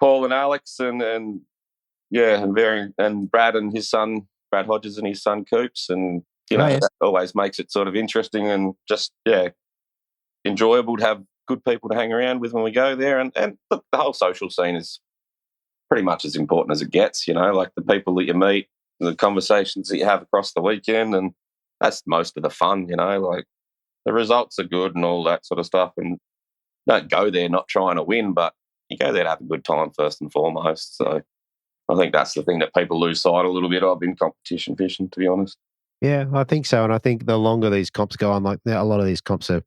Paul and Alex and Brad and his son, Brad Hodges and his son Coops, and that always makes it sort of interesting and just enjoyable to have good people to hang around with when we go there. And look, the whole social scene is pretty much as important as it gets. Like the people that you meet, the conversations that you have across the weekend, and that's most of the fun, like the results are good and all that sort of stuff. And don't go there not trying to win, but you go there to have a good time first and foremost. So I think that's the thing that people lose sight a little bit of in competition fishing, to be honest. Yeah, I think so. And I think the longer these comps go on, like a lot of these comps are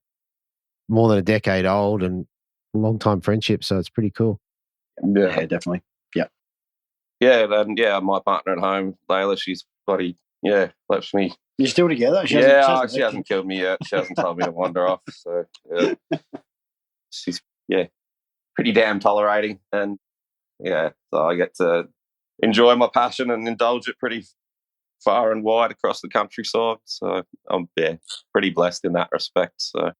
more than a decade old and long-time friendships, so it's pretty cool. Yeah, definitely. Yeah. Yeah, and my partner at home, Layla, she's bloody, lets me. You're still together? She hasn't killed me yet. She hasn't told me to wander off. So, yeah. She's, pretty damn tolerating. And, so I get to enjoy my passion and indulge it pretty far and wide across the countryside. So I'm pretty blessed in that respect. So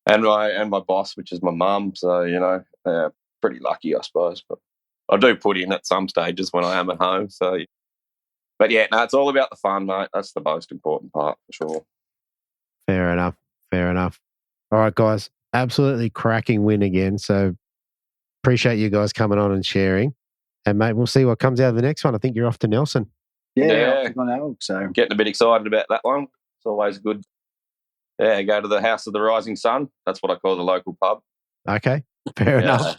and my boss, which is my mum. So pretty lucky, I suppose. But I do put in at some stages when I am at home. So, but it's all about the fun, mate. That's the most important part for sure. Fair enough. All right, guys, absolutely cracking win again. So appreciate you guys coming on and sharing. And mate, we'll see what comes out of the next one. I think you're off to Nelson. Yeah. So getting a bit excited about that one. It's always good. Yeah, go to the House of the Rising Sun. That's what I call the local pub. Okay, fair enough.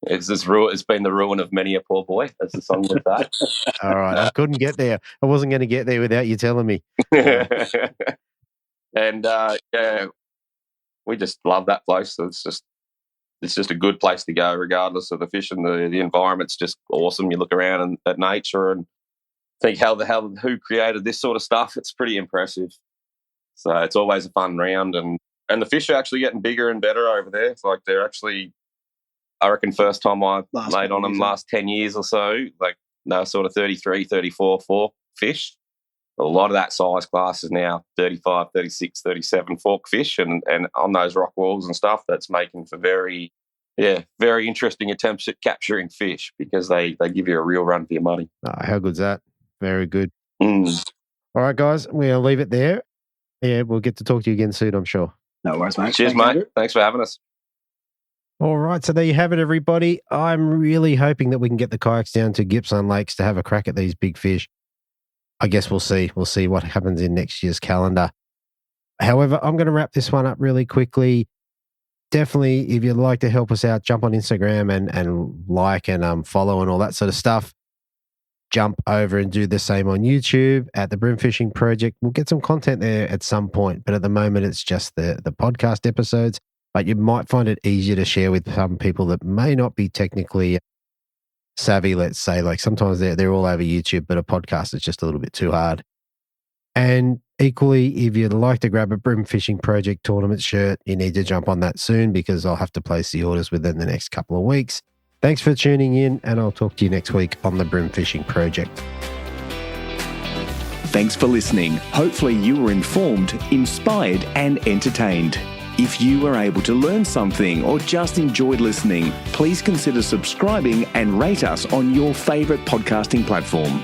It's been the ruin of many a poor boy, as the song would say. All right, I couldn't get there. I wasn't going to get there without you telling me. And we just love that place. So it's just a good place to go, regardless of the fishing. The environment's just awesome. You look around at nature and think who created this sort of stuff. It's pretty impressive. So it's always a fun round, and the fish are actually getting bigger and better over there. It's like they're actually, I reckon, first time I laid on them last 10 years or so, like they were sort of 33, 34 fork fish. A lot of that size class is now 35, 36, 37 fork fish, and on those rock walls and stuff, that's making for very interesting attempts at capturing fish, because they give you a real run for your money. Oh, how good's that? Very good. Mm. All right, guys, we'll leave it there. Yeah, we'll get to talk to you again soon, I'm sure. No worries, mate. Cheers, mate. Thanks for having us. All right, so there you have it, everybody. I'm really hoping that we can get the kayaks down to Gippsland Lakes to have a crack at these big fish. I guess we'll see. We'll see what happens in next year's calendar. However, I'm going to wrap this one up really quickly. Definitely, if you'd like to help us out, jump on Instagram and like and follow and all that sort of stuff. Jump over and do the same on YouTube at the Bream Fishing Project. We'll get some content there at some point, but at the moment it's just the podcast episodes. But you might find it easier to share with some people that may not be technically savvy, let's say. Like sometimes they're all over YouTube, but a podcast is just a little bit too hard. And equally, if you'd like to grab a Bream Fishing Project tournament shirt, you need to jump on that soon, because I'll have to place the orders within the next couple of weeks. Thanks for tuning in, and I'll talk to you next week on the Bream Fishing Project. Thanks for listening. Hopefully you were informed, inspired and entertained. If you were able to learn something or just enjoyed listening, please consider subscribing and rate us on your favourite podcasting platform.